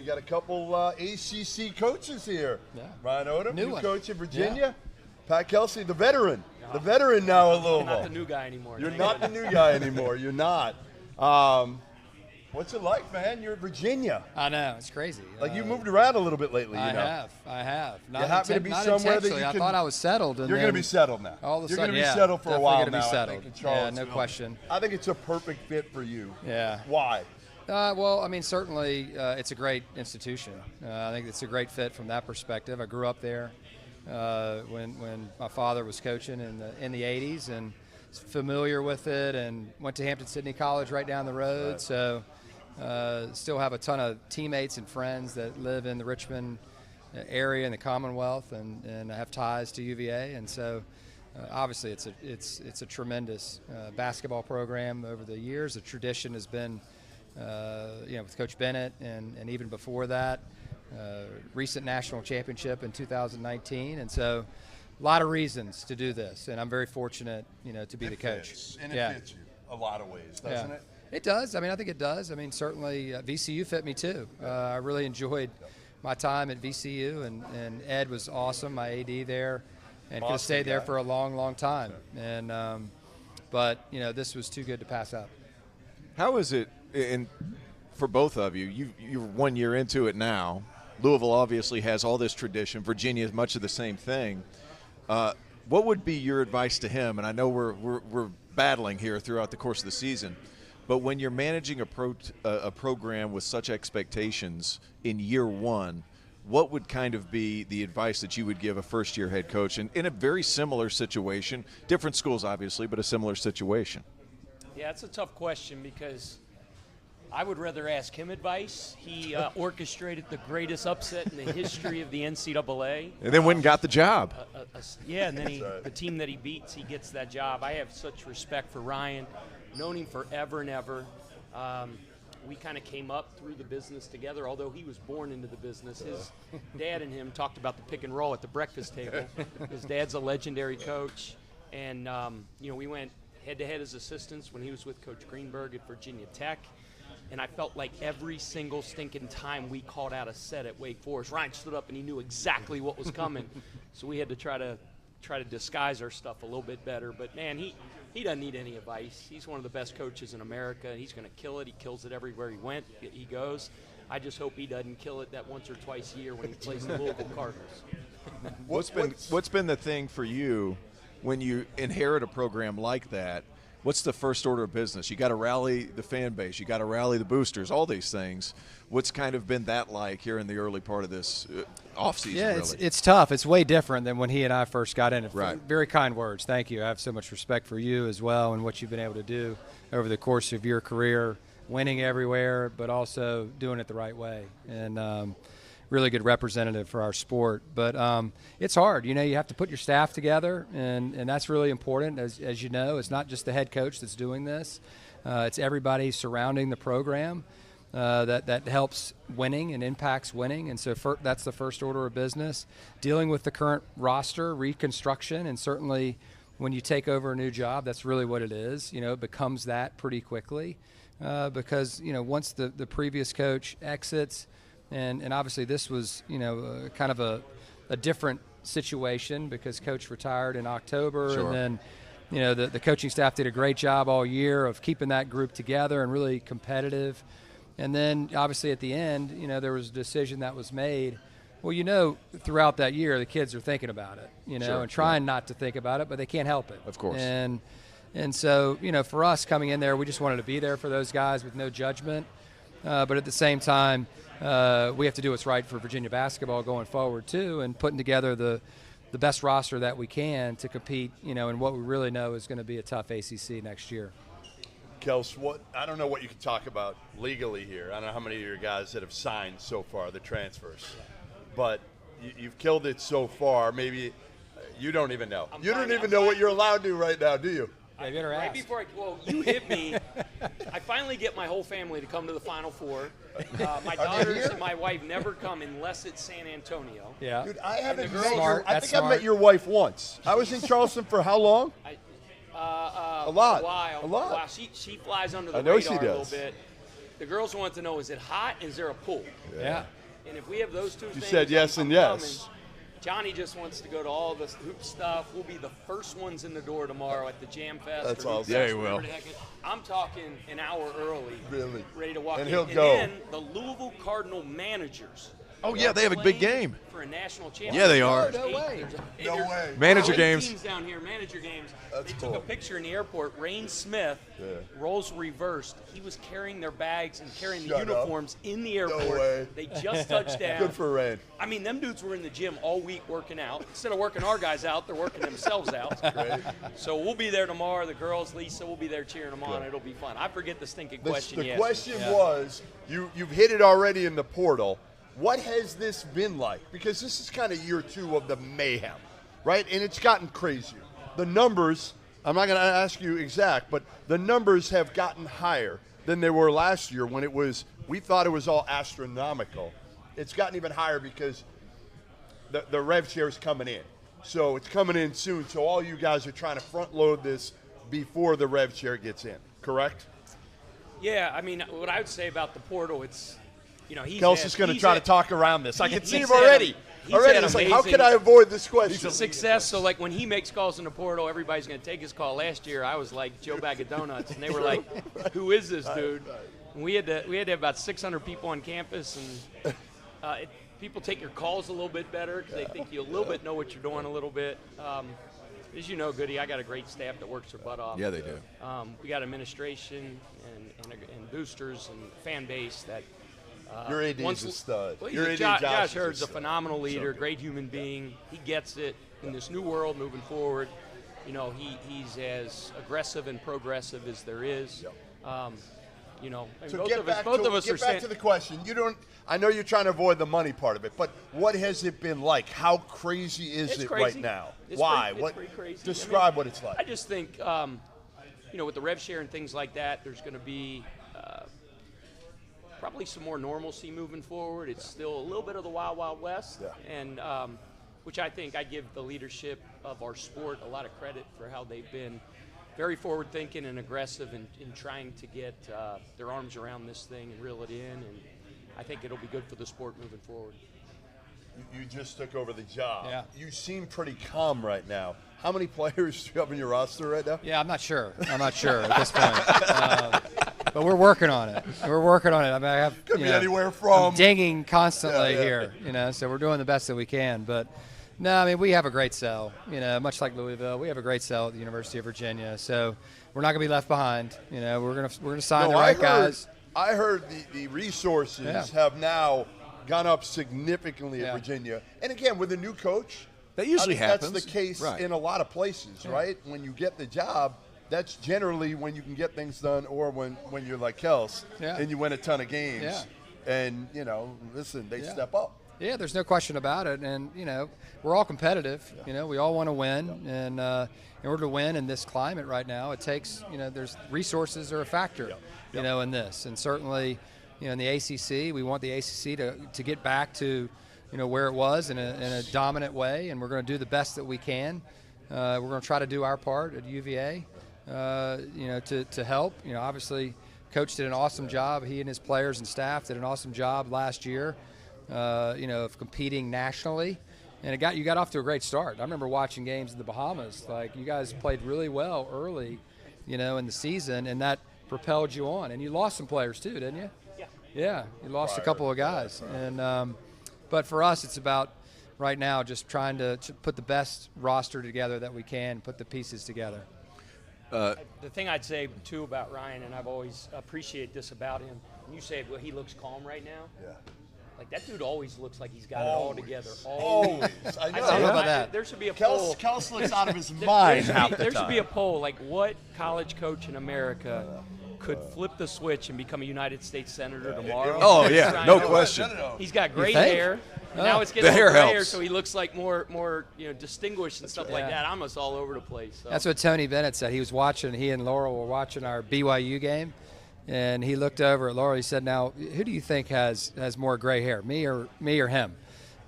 got a couple ACC coaches here. Yeah. Ryan Odom, New one. coach in Virginia. Yeah. Pat Kelsey, the veteran. The veteran now at Louisville. I'm not the new guy anymore. You're not the new guy anymore. You're not. What's it like, man? You're in Virginia. I know, it's crazy. Like you moved around a little bit lately. I you know? I have. You happen to be somewhere that you can. I thought I was settled. And you're going to be settled now. All of a you're sudden, going to be settled for a while gonna now. Be settled. I think, in yeah, no Charlottesville. question. I think it's a perfect fit for you. Yeah. Why? Well, I mean, certainly it's a great institution. I think it's a great fit from that perspective. I grew up there when my father was coaching in the 80s and familiar with it, and went to Hampton-Sydney College right down the road. Right. So still have a ton of teammates and friends that live in the Richmond area in the Commonwealth, and I have ties to UVA, and so obviously it's a tremendous basketball program over the years. The tradition has been with Coach Bennett and even before that, recent national championship in 2019, and so a lot of reasons to do this, and I'm very fortunate, to be the coach. And it fits you a lot of ways, doesn't it? It does. I mean, I think it does. I mean, certainly VCU fit me too. I really enjoyed my time at VCU, and Ed was awesome, my AD there, and could have stayed there for a long, long time. And but this was too good to pass up. How is it, for both of you? You're 1 year into it now. Louisville obviously has all this tradition. Virginia is much of the same thing. What would be your advice to him? And I know we're battling here throughout the course of the season, but when you're managing a program with such expectations in year one, what would kind of be the advice that you would give a first-year head coach in a very similar situation? Different schools, obviously, but a similar situation. Yeah, it's a tough question because I would rather ask him advice. He orchestrated the greatest upset in the history of the NCAA. And then went and got the job. And then the team that he beats, he gets that job. I have such respect for Ryan. Known him forever and ever. We kind of came up through the business together, although he was born into the business. His dad and him talked about the pick and roll at the breakfast table. His dad's a legendary coach. And, we went head-to-head as assistants when he was with Coach Greenberg at Virginia Tech. And I felt like every single stinking time we called out a set at Wake Forest, Ryan stood up and he knew exactly what was coming. So we had to try to disguise our stuff a little bit better. But, man, he doesn't need any advice. He's one of the best coaches in America. He's going to kill it. He kills it everywhere he goes. I just hope he doesn't kill it that once or twice a year when he plays the Louisville Cardinals. What's been the thing for you when you inherit a program like that? What's the first order of business? You got to rally the fan base. You got to rally the boosters, all these things. What's kind of been that like here in the early part of this offseason? Yeah, really? It's tough. It's way different than when he and I first got in. Right. Very kind words. Thank you. I have so much respect for you as well and what you've been able to do over the course of your career, winning everywhere, but also doing it the right way. And really good representative for our sport. But it's hard. You have to put your staff together, and that's really important. As you know, it's not just the head coach that's doing this. It's everybody surrounding the program that helps winning and impacts winning. And so that's the first order of business. Dealing with the current roster, reconstruction, and certainly when you take over a new job, that's really what it is. It becomes that pretty quickly because, once the previous coach exits, and obviously this was, kind of a different situation because Coach retired in October. Sure. And then, the coaching staff did a great job all year of keeping that group together and really competitive. And then obviously at the end, there was a decision that was made. Well, throughout that year, the kids are thinking about it, Sure. and trying not to think about it, but they can't help it. Of course. And so, for us coming in there, we just wanted to be there for those guys with no judgment. But at the same time, we have to do what's right for Virginia basketball going forward too, and putting together the best roster that we can to compete, in what we really know is going to be a tough ACC next year. Kels, I don't know what you can talk about legally here. I don't know how many of your guys that have signed so far, the transfers. But you've killed it so far. Maybe you don't even know. You don't even know what you're allowed to right now, do you? I better right ask. before you hit me, I finally get my whole family to come to the Final Four. My daughters and my wife never come unless it's San Antonio. Yeah. Dude, I haven't met Smart. I That's think I met smart. your wife once. I was in Charleston for how long? A lot. while. A lot. Wow, she flies under the I know radar she a little does. bit. The girls want to know, is it hot? Is there a pool? Yeah. And if we have those two things, said yes and yes. coming. Johnny just wants to go to all this hoop stuff. We'll be the first ones in the door tomorrow at the Jam Fest. That's or Hoop awesome. Yeah, Fest, he whatever will. the heck it- I'm talking an hour early. Really? Ready to walk And in. he'll and go. then the Louisville Cardinal managers. Oh, yeah, they have a big playing game. For a national championship. Yeah, they are. No way. No way. Manager 8 games. teams down here, manager games. That's They cool. took a picture in the airport. Rain Smith, roles reversed. He was carrying their bags and carrying the Shut up. uniforms in the airport. way. They just touched down. Good for Rain. I mean, them dudes were in the gym all week working out. Instead of working our guys out, they're working themselves out. Great. So we'll be there tomorrow. The girls, Lisa, will be there cheering them on. It'll be fun. I forget the stinking question The you asked. question was, you've hit it already in the portal. What has this been like? Because this is kind of year 2 of the mayhem, right? And it's gotten crazier. The numbers, I'm not going to ask you exact, but the numbers have gotten higher than they were last year when we thought it was all astronomical. It's gotten even higher because the rev share is coming in. So it's coming in soon. So all you guys are trying to front load this before the rev share gets in, correct? Yeah, I mean, what I would say about the portal, it's, Kelsey's going to try to talk around this. I can see him had already. he's Already, had it's like, how amazing can I avoid this question? success. So, like, when he makes calls in the portal, everybody's going to take his call. Last year, I was like Joe Bag of Donuts, and they were like, who is this dude? And we had to have about 600 people on campus, and people take your calls a little bit better because they think you a little bit know what you're doing a little bit. As you know, Goody, I got a great staff that works their butt off. Yeah, they do. We got administration and boosters and fan base that. Your AD is a stud. Well, Your AD, Josh is Hurd's a stud. phenomenal leader, great human being. He gets it in this new world moving forward. He's as aggressive and progressive as there is. Yep. So both get of us, back both to of us get are back saying. to the question. I know you're trying to avoid the money part of it, but what has it been like? How crazy is It's it crazy. right now? It's Why? pretty- it's pretty crazy. Describe what it's like. I just think, with the rev share and things like that, there's going to be probably some more normalcy moving forward. It's still a little bit of the Wild Wild West, and which I think I give the leadership of our sport a lot of credit for how they've been very forward-thinking and aggressive in trying to get their arms around this thing and reel it in, and I think it'll be good for the sport moving forward. You just took over the job. Yeah. You seem pretty calm right now. How many players do you have on your roster right now? Yeah, I'm not sure at this point. But we're working on it. I mean, I have Could be anywhere from I'm dinging constantly Yeah. here, so we're doing the best that we can. But no, I mean, we have a great cell, much like Louisville. We have a great cell at the University of Virginia. So we're not going to be left behind. We're gonna sign the right guys. I heard the resources have now gone up significantly at Virginia. And again, with a new coach, That usually happens. That's the case Right. in a lot of places, right? When you get the job, that's generally when you can get things done, or when you're like Kels and you win a ton of games. Yeah. And, listen, they step up. Yeah, there's no question about it. And, we're all competitive. We all want to win. And in order to win in this climate right now, it takes, there's resources are a factor, in this. And certainly, in the ACC, we want the ACC to get back to, where it was in a dominant way. And we're going to do the best that we can. We're going to try to do our part at UVA, to help. Obviously, Coach did an awesome job. He and his players and staff did an awesome job last year. Of competing nationally, and you got off to a great start. I remember watching games in the Bahamas. Like, you guys played really well early, in the season, and that propelled you on. And you lost some players too, didn't you? Yeah, you lost a couple of guys. And but for us, it's about right now just trying to put the best roster together that we can, put the pieces together. The thing I'd say too about Ryan, and I've always appreciated this about him. When you say, well, he looks calm right now. Yeah. Like, that dude always looks like he's got it all together. Always. I know. How about that? There should be a poll. Kels looks out of his mind half the There should time. be a poll, like, what college coach in America could flip the switch and become a United States Senator tomorrow? Oh, yeah, Ryan no Odom. question. He's got great think? hair. And now it's getting The hair grayer, helps. so he looks like more distinguished and stuff like that. I'm just all over the place. So. That's what Tony Bennett said. He and Laurel were watching our BYU game, and he looked over at Laurel. He said, "Now, who do you think has more gray hair, me or him?"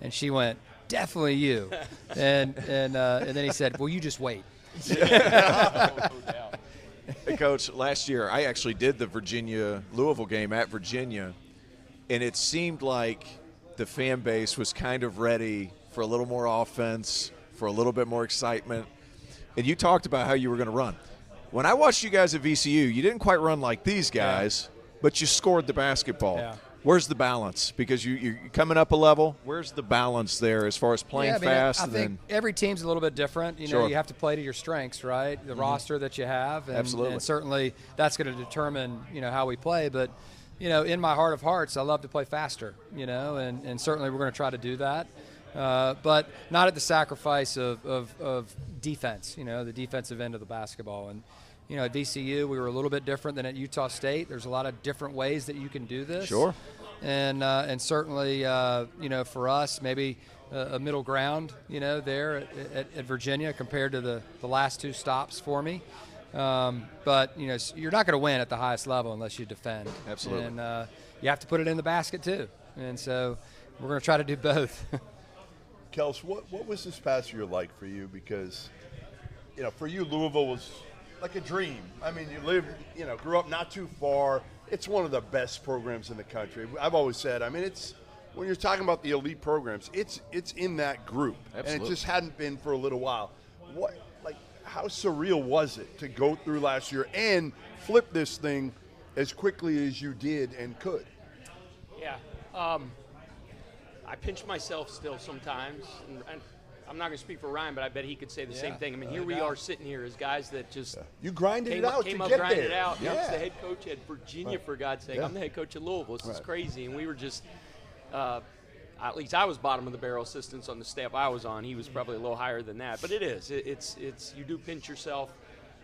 And she went, "Definitely you." and then he said, "Well, you just wait." No doubt. Hey, Coach, last year I actually did the Virginia-Louisville game at Virginia, and it seemed like the fan base was kind of ready for a little more offense, for a little bit more excitement. And you talked about how you were going to run. When I watched you guys at VCU, you didn't quite run like these guys, but you scored the basketball. Yeah. Where's the balance? Because you're coming up a level. Where's the balance there as far as playing fast? I think every team's a little bit different. You know, you have to play to your strengths, right? The roster that you have. And, Absolutely. And certainly that's going to determine, how we play. But, in my heart of hearts, I love to play faster, and certainly we're going to try to do that. But not at the sacrifice of defense, the defensive end of the basketball. And, at VCU, we were a little bit different than at Utah State. There's a lot of different ways that you can do this. Sure. And certainly, for us, maybe a middle ground, there at Virginia compared to the last two stops for me. But, you're not going to win at the highest level unless you defend. Absolutely. And you have to put it in the basket, too. And so we're going to try to do both. Kels, what was this past year like for you? Because, for you, Louisville was like a dream. I mean, you lived, grew up not too far. It's one of the best programs in the country. I've always said, it's when you're talking about the elite programs, it's in that group. Absolutely. And it just hadn't been for a little while. How surreal was it to go through last year and flip this thing as quickly as you did and could? Yeah. I pinch myself still sometimes, and I'm not going to speak for Ryan, but I bet he could say the same thing. I mean, here we are sitting here as guys that just you grinded it out came to up, get grinded there. it out. Yeah. I was the head coach at Virginia, for God's sake. Yeah. I'm the head coach at Louisville. This is crazy, and we were just at least I was bottom of the barrel assistants on the staff I was on. He was probably a little higher than that, but it is. It's you do pinch yourself.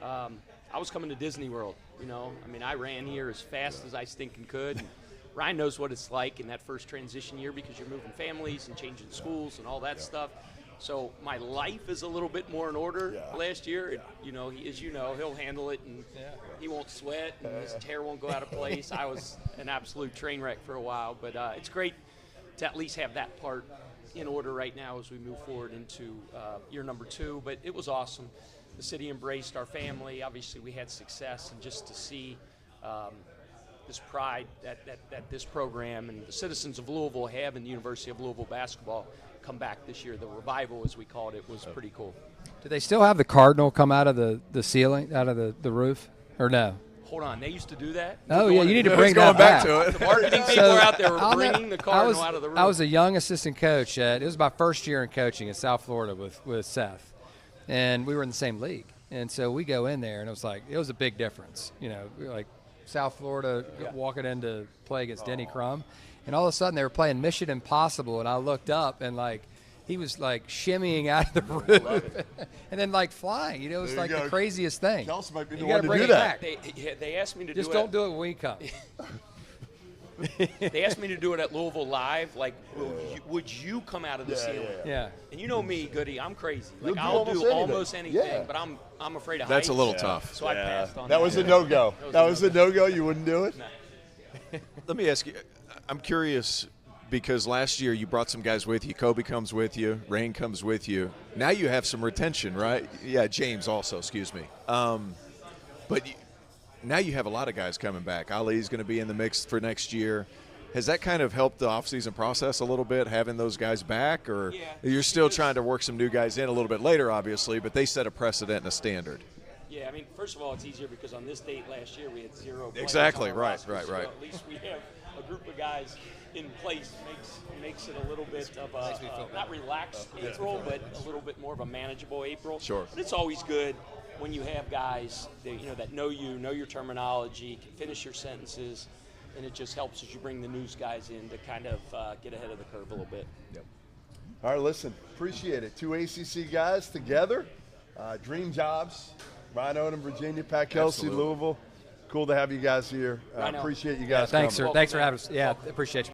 I was coming to Disney World. I ran here as fast as I stinking could. And Ryan knows what it's like in that first transition year because you're moving families and changing schools and all that stuff. So my life is a little bit more in order last year. As he'll handle it and he won't sweat and his hair won't go out of place. I was an absolute train wreck for a while, but it's great to at least have that part in order right now as we move forward into year number 2. But it was awesome. The city embraced our family. Obviously, we had success, and just to see this pride that this program and the citizens of Louisville have in the University of Louisville basketball come back this year. The revival, as we called it, was pretty cool. Do they still have the cardinal come out of the ceiling, out of the roof, or no? Hold on, they used to do that? Oh, yeah, you need to bring going that back back. to it. The marketing people are out there bringing the cardinal out of the room. I was a young assistant coach. It was my first year in coaching in South Florida with Seth, and we were in the same league. And so we go in there, and it was a big difference. Like South Florida walking in to play against Denny Crum, and all of a sudden they were playing Mission Impossible, and I looked up, and he was shimmying out of the roof and then flying. It was the craziest thing. Kels might be the You one gotta to bring do it that. back. They asked me to Just do don't it. do it when we come. They asked me to do it at Louisville Live. Would you come out of the ceiling? Yeah. And you know me, Goody, I'm crazy. You'll do I'll do anything. almost anything, Yeah. but I'm afraid of That's heights. a little tough. So I passed on That that. was a no-go. That was a no-go. You wouldn't do it? Let me ask you, I'm curious because last year you brought some guys with you. Kobe comes with you. Rain comes with you. Now you have some retention, right? Yeah, James also, excuse me. Now you have a lot of guys coming back. Ali's going to be in the mix for next year. Has that kind of helped the offseason process a little bit, having those guys back? Or you're still trying to work some new guys in a little bit later, obviously, but they set a precedent and a standard? Yeah, first of all, it's easier because on this date last year we had 0 players Exactly, on our right, roster, right. so at least we have a group of guys in place. Makes it a little bit of a not relaxed April, but a little bit more of a manageable April. Sure. But it's always good when you have guys that know your terminology, can finish your sentences, and it just helps as you bring the news guys in to kind of get ahead of the curve a little bit. Yep. All right, listen, appreciate it. 2 ACC guys together, dream jobs. Ryan Odom, Virginia, Pat Kelsey, Absolutely. Louisville. Cool to have you guys here. Rhino. Appreciate you guys Thanks, coming. sir. Thanks for having us. Yeah, appreciate you.